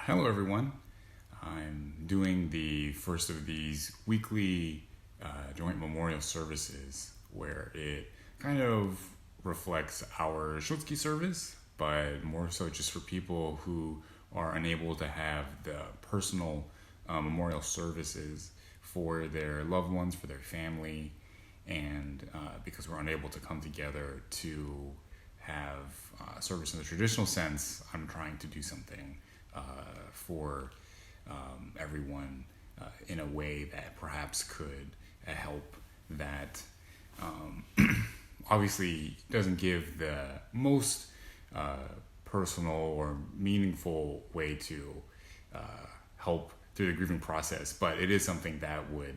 Hello, everyone. I'm doing the first of these weekly joint memorial services where it kind of reflects our Shotsuki service, but more so just for people who are unable to have the personal memorial services for their loved ones, for their family, and because we're unable to come together to have service in the traditional sense, I'm trying to do something for everyone in a way that perhaps could help that obviously doesn't give the most personal or meaningful way to help through the grieving process, but it is something that would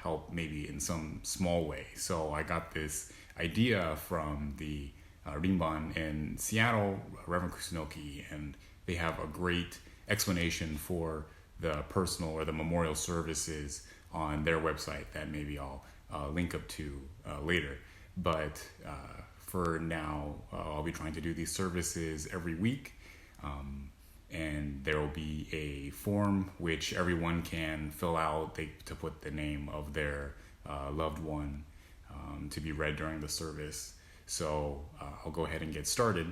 help maybe in some small way. So I got this idea from the Rinban in Seattle, Reverend Kusunoki, and they have a great explanation for the personal or the memorial services on their website that maybe I'll link up to later. But for now, I'll be trying to do these services every week. And there will be a form which everyone can fill out to put the name of their loved one to be read during the service. So I'll go ahead and get started.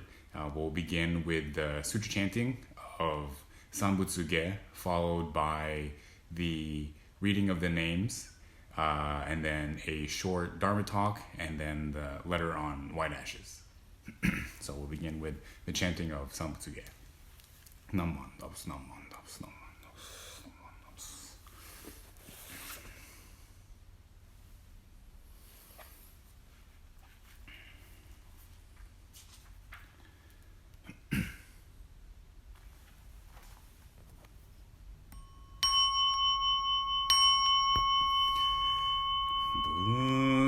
We'll begin with the sutra chanting of Sanbutsuge, followed by the reading of the names, and then a short Dharma talk, and then the letter on white ashes. So we'll begin with the chanting of Sanbutsuge. Namman dabs, namman dabs, namman dabs, namman dabs.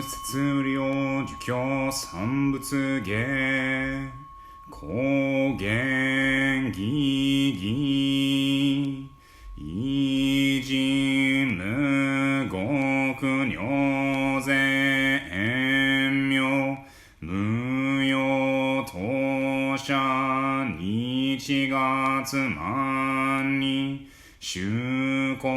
仏領儒教三仏芸高原義義異人無極如善妙無用当社日月万に修行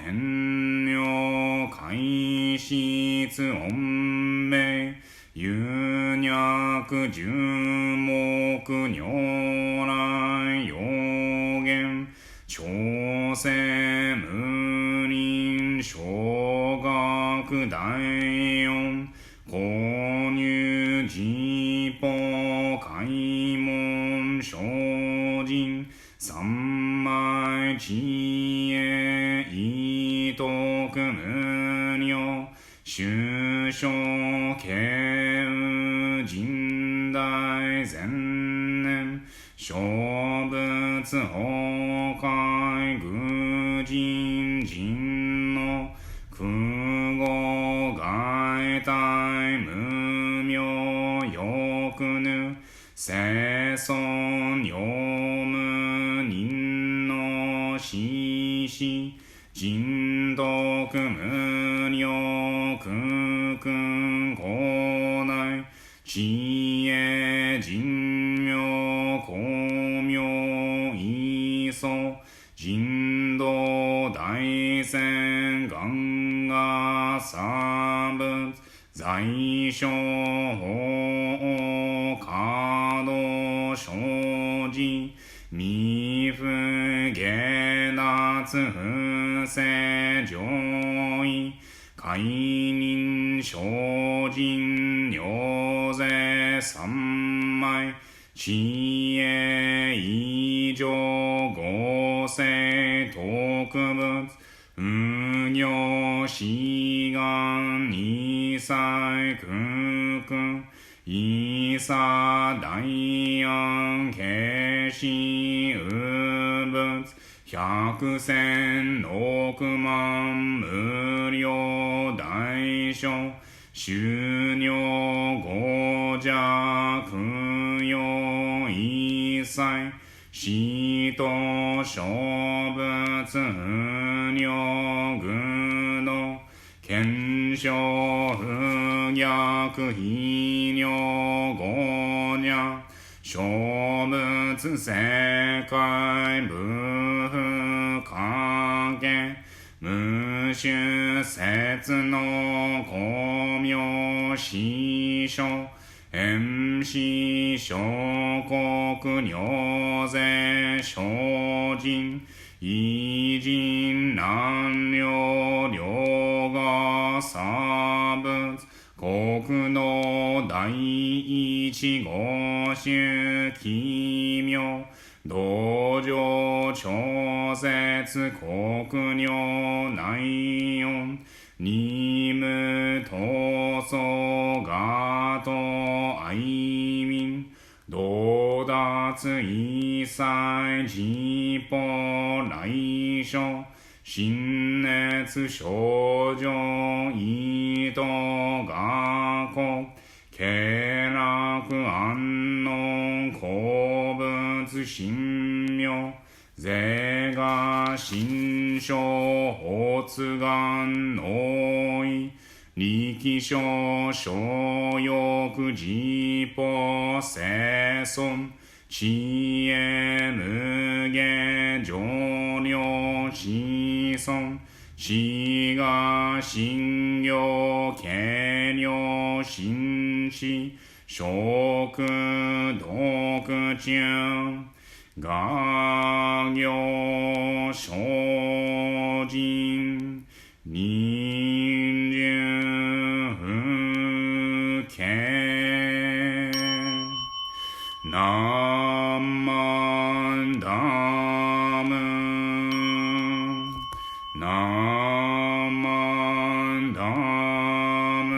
遠慮開室音名有脈十目如来予言朝鮮無輪小学大音購入寺法開門精進三昧知恵意徳無量修正慶右神大前年小仏崩壊愚人人の空語外体無明欲ぬ世尊用無人の死死人徳無量空君広大知恵人妙光明異相人道大仙願が差仏在所法華道生じ未不下脱不正上位解任精進行税三昧知恵異常合成特物無行志願二歳空空異差大安慶死有物百千億万無量大小修行五弱用一切死と小仏無量愚道検証不逆非量五若小仏世界無不可見無種説の光明師匠遠視小国尿税精進偉人難量量が差物国の第一五種奇妙道場超絶国尿内音二無闘争がと愛民道達一切自法来所心熱症状意図学校経絡安穏好物神妙是が心象発願能意力所所欲自法生存知恵無下上量子孫知が信行軽量心思食毒中学業精進人順不敬南蛮ダム南蛮ダム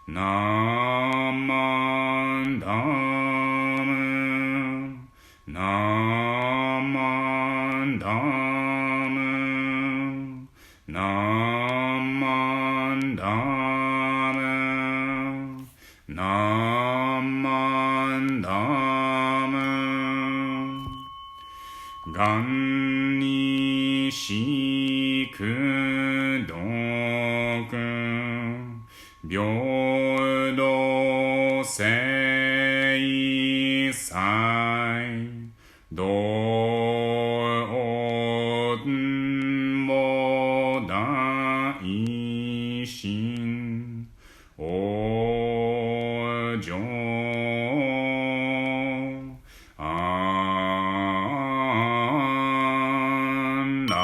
南蛮ダム南蛮ダム南蛮ダム南蛮ダム願にしくどく平等正祭道も大心往生安楽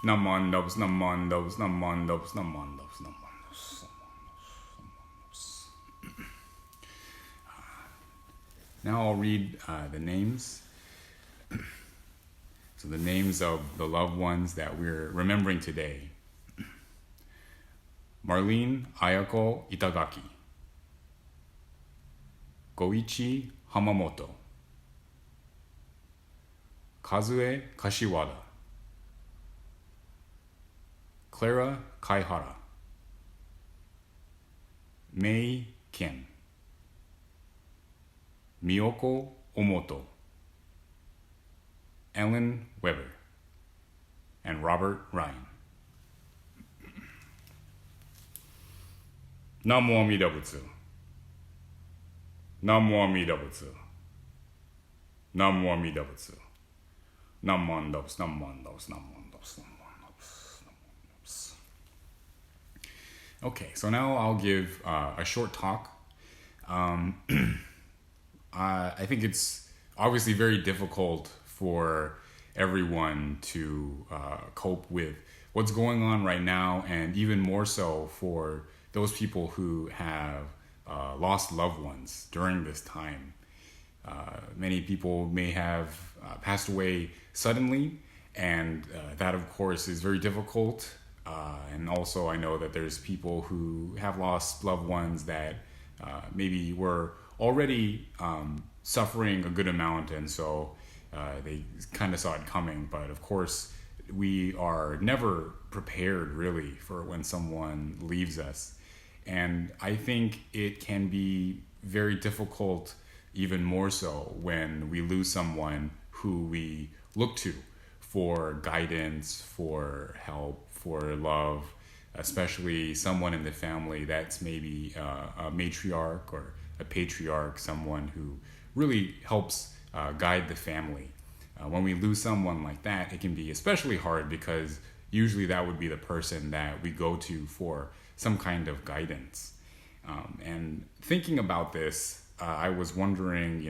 Namandavs, namandavs, namandavs, namandavs, namandavs. Now I'll read the names. So the names of the loved ones that we're remembering today. Marlene Ayako Itagaki. Goichi Hamamoto. Kazue Kashiwada. Clara Kaihara. Mei Ken. Miyoko Omoto. Ellen Weber. And Robert Ryan. Namo Amida Butsu. Namo Amida Butsu. Namo Amida Butsu. Namandavs, namandavs, namandavs, namandavs. Okay, so now I'll give a short talk. I think it's obviously very difficult for everyone to cope with what's going on right now, and even more so for those people who have lost loved ones during this time. Many people may have passed away suddenly, and that of course is very difficult. And also I know that there's people who have lost loved ones that maybe were already suffering a good amount, and so they kind of saw it coming. But of course, we are never prepared really for when someone leaves us. And I think it can be very difficult, even more so, when we lose someone who we look to for guidance, for help, for love, especially someone in the family that's maybe a matriarch or a patriarch, someone who really helps guide the family. When we lose someone like that, it can be especially hard because usually that would be the person that we go to for some kind of guidance. And thinking about this, I was wondering,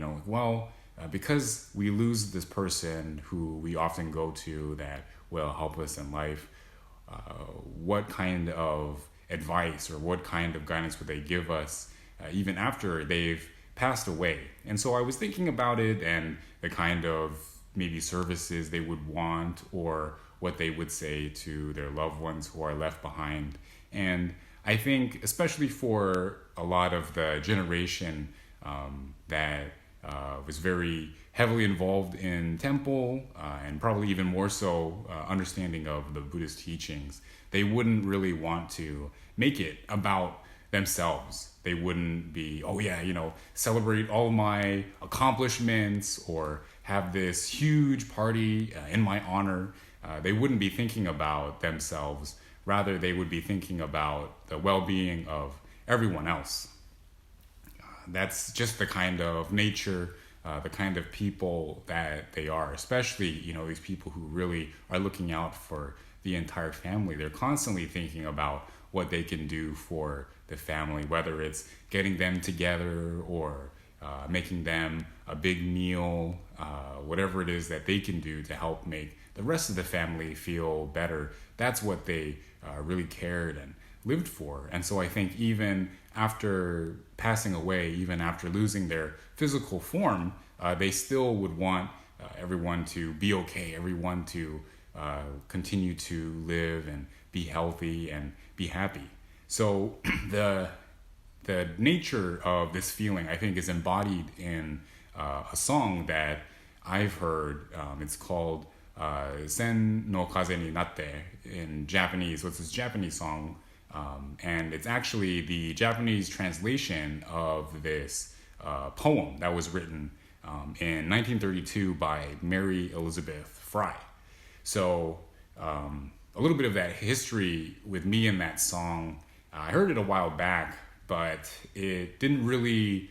because we lose this person who we often go to that will help us in life, what kind of advice or what kind of guidance would they give us even after they've passed away? And so I was thinking about it and the kind of maybe services they would want or what they would say to their loved ones who are left behind. And I think especially for a lot of the generation that was very heavily involved in temple and probably even more so understanding of the Buddhist teachings, they wouldn't really want to make it about themselves. They wouldn't be, celebrate all my accomplishments or have this huge party in my honor. They wouldn't be thinking about themselves. Rather, they would be thinking about the well-being of everyone else. That's just the kind of nature, the kind of people that they are, especially, these people who really are looking out for the entire family. They're constantly thinking about what they can do for the family, whether it's getting them together or making them a big meal, whatever it is that they can do to help make the rest of the family feel better. That's what they really cared and lived for. And so I think even after passing away, even after losing their physical form, they still would want everyone to be okay, everyone to continue to live and be healthy and be happy. So the nature of this feeling, I think, is embodied in a song that I've heard. It's called Sen no Kaze ni Natte in Japanese. So it's this Japanese song, and it's actually the Japanese translation of this poem that was written in 1932 by Mary Elizabeth Fry. So a little bit of that history with me in that song. I heard it a while back, but it didn't really,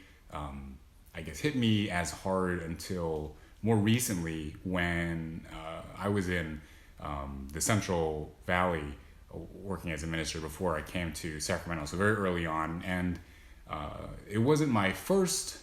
hit me as hard until more recently when I was in the Central Valley working as a minister before I came to Sacramento, so very early on. And it wasn't my first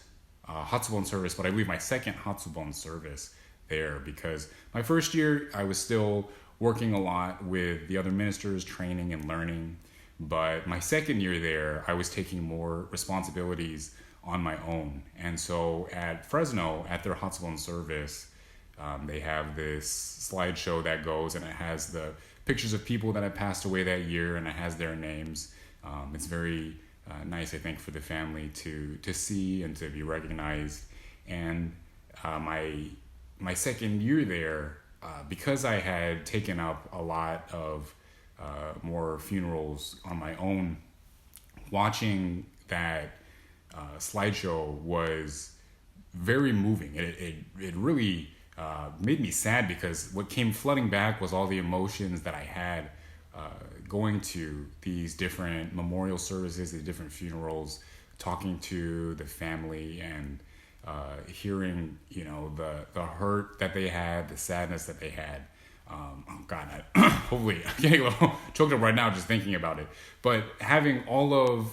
Hatsubon service, but I believe my second Hatsubon service there, because my first year I was still working a lot with the other ministers, training and learning. But my second year there, I was taking more responsibilities on my own. And so at Fresno, at their Hatsubon service, they have this slideshow that goes, and it has the pictures of people that have passed away that year, and it has their names. It's very nice, I think, for the family to see and to be recognized. And my second year there, because I had taken up a lot of more funerals on my own, watching that slideshow was very moving. It really made me sad, because what came flooding back was all the emotions that I had going to these different memorial services, the different funerals, talking to the family and hearing, the hurt that they had, the sadness that they had. Hopefully I'm getting a little choked up right now just thinking about it. But having all of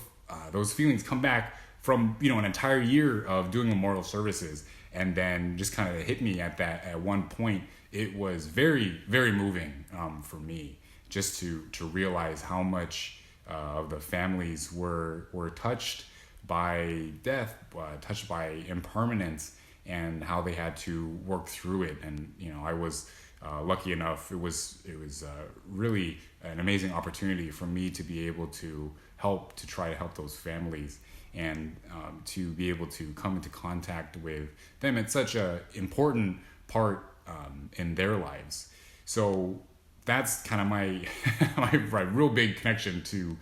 those feelings come back from, an entire year of doing memorial services, and then just kind of hit me at one point, it was very, very moving for me, just to realize how much of the families were touched by death, touched by impermanence, and how they had to work through it. And I was lucky enough. It was really an amazing opportunity for me to be able to try to help those families, and to be able to come into contact with them at such a important part in their lives. So that's kind of my real big connection to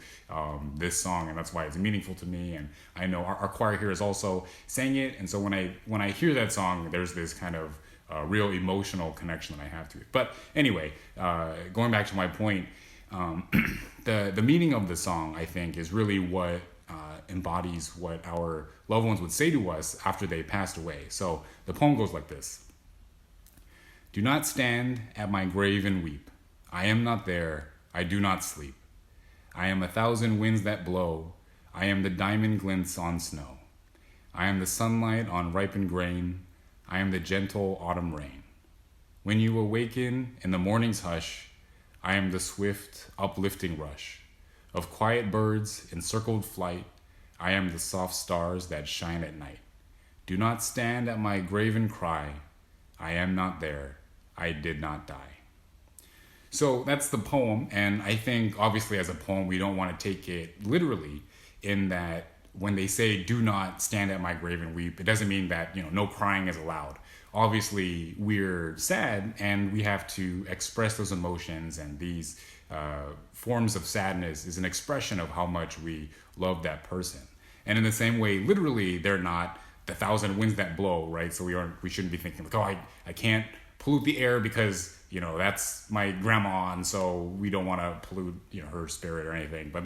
this song, and that's why it's meaningful to me. And I know our choir here has also sang it, and so when I hear that song, there's this kind of real emotional connection that I have to it. But anyway, going back to my point, the meaning of the song, I think, is really what embodies what our loved ones would say to us after they passed away. So the poem goes like this. Do not stand at my grave and weep. I am not there. I do not sleep. I am 1,000 winds that blow. I am the diamond glints on snow. I am the sunlight on ripened grain. I am the gentle autumn rain. When you awaken in the morning's hush, I am the swift, uplifting rush of quiet birds in circled flight. I am the soft stars that shine at night. Do not stand at my grave and cry. I am not there. I did not die. So that's the poem, and I think obviously as a poem we don't want to take it literally, in that when they say do not stand at my grave and weep, it doesn't mean that no crying is allowed. Obviously we're sad and we have to express those emotions, and these forms of sadness is an expression of how much we love that person. And in the same way, literally they're not the 1,000 winds that blow, right? So we shouldn't be thinking like, oh, I can't pollute the air because that's my grandma, and so we don't want to pollute her spirit or anything. But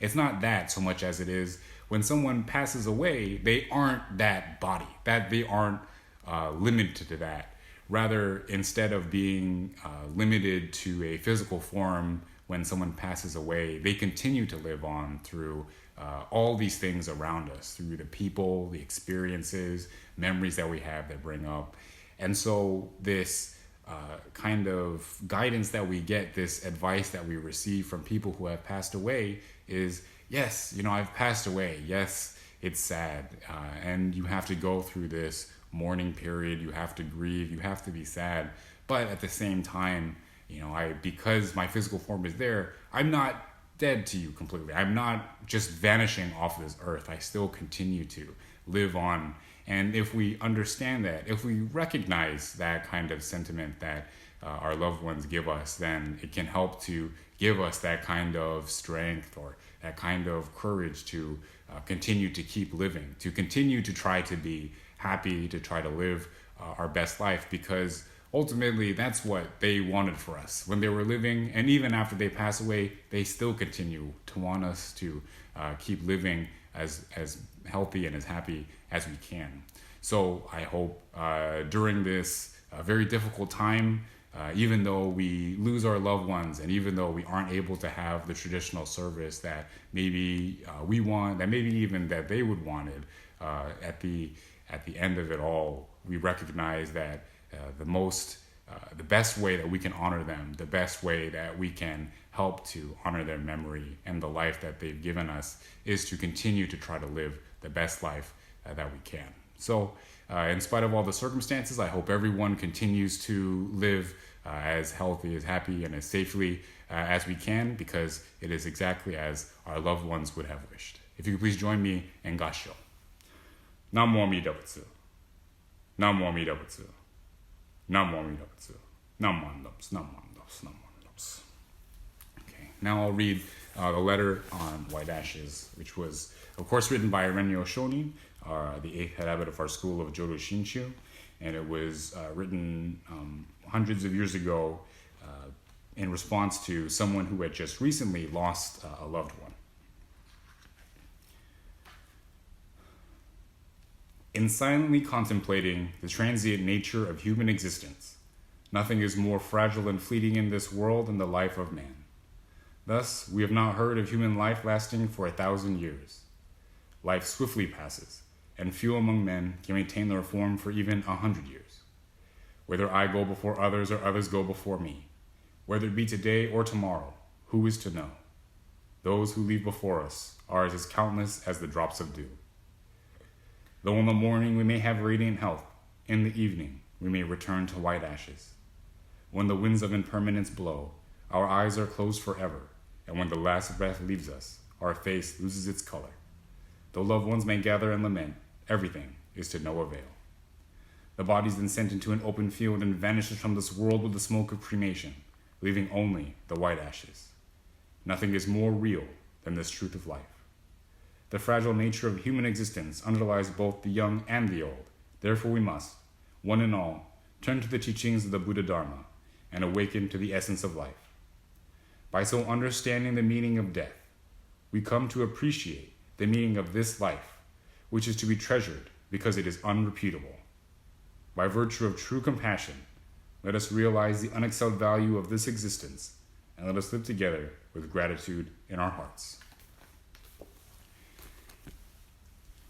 it's not that so much as it is when someone passes away, they aren't that body, that they aren't limited to that. Rather, instead of being limited to a physical form when someone passes away, they continue to live on through all these things around us, through the people, the experiences, memories that we have that bring up. And so this kind of guidance that we get, this advice that we receive from people who have passed away is, yes, I've passed away. Yes, it's sad. And you have to go through this mourning period. You have to grieve. You have to be sad. But at the same time, because my physical form is there, I'm not dead to you completely. I'm not just vanishing off this earth. I still continue to live on. And if we understand that, if we recognize that kind of sentiment that our loved ones give us, then it can help to give us that kind of strength or that kind of courage to continue to keep living, to continue to try to be happy, to try to live our best life, because ultimately that's what they wanted for us when they were living. And even after they pass away, they still continue to want us to keep living as healthy and as happy as we can. So I hope during this very difficult time, even though we lose our loved ones and even though we aren't able to have the traditional service that maybe we want, that maybe even that they would wanted, at the end of it all, we recognize that the best way that we can honor them, the best way that we can help to honor their memory and the life that they've given us, is to continue to try to live the best life that we can. So in spite of all the circumstances, I hope everyone continues to live as healthy, as happy, and as safely as we can, because it is exactly as our loved ones would have wished. If you could please join me in Gassho. Namo Amida Butsu. Namo Amida Butsu. Namo Amida Butsu. Namo Amida Butsu. Okay, now I'll read the letter on White Ashes, which was, of course, written by Renyo Shonin, the 8th head abbot of our school of Jodo Shinshu, and it was written hundreds of years ago in response to someone who had just recently lost a loved one. In silently contemplating the transient nature of human existence, nothing is more fragile and fleeting in this world than the life of man. Thus, we have not heard of human life lasting for 1,000 years. Life swiftly passes, and few among men can maintain their form for even 100 years. Whether I go before others or others go before me, whether it be today or tomorrow, who is to know? Those who leave before us are as countless as the drops of dew. Though in the morning we may have radiant health, in the evening we may return to white ashes. When the winds of impermanence blow, our eyes are closed forever, and when the last breath leaves us, our face loses its color. Though loved ones may gather and lament, everything is to no avail. The body is then sent into an open field and vanishes from this world with the smoke of cremation, leaving only the white ashes. Nothing is more real than this truth of life. The fragile nature of human existence underlies both the young and the old. Therefore we must, one and all, turn to the teachings of the Buddha Dharma, and awaken to the essence of life. By so understanding the meaning of death, we come to appreciate the meaning of this life, which is to be treasured because it is unrepeatable. By virtue of true compassion, let us realize the unexcelled value of this existence, and let us live together with gratitude in our hearts.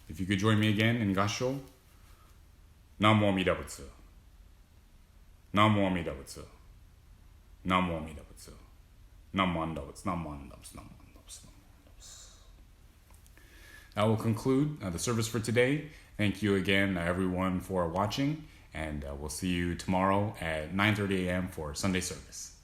If you could join me again in Gassho. Namo Amida Butsu. Namo Amida Butsu. Namo Amida Butsu. Namo Amida Butsu. Namo Amida Butsu. Namo Amida Butsu. That will conclude the service for today. Thank you again, everyone, for watching, and we'll see you tomorrow at 9:30 a.m. for Sunday service.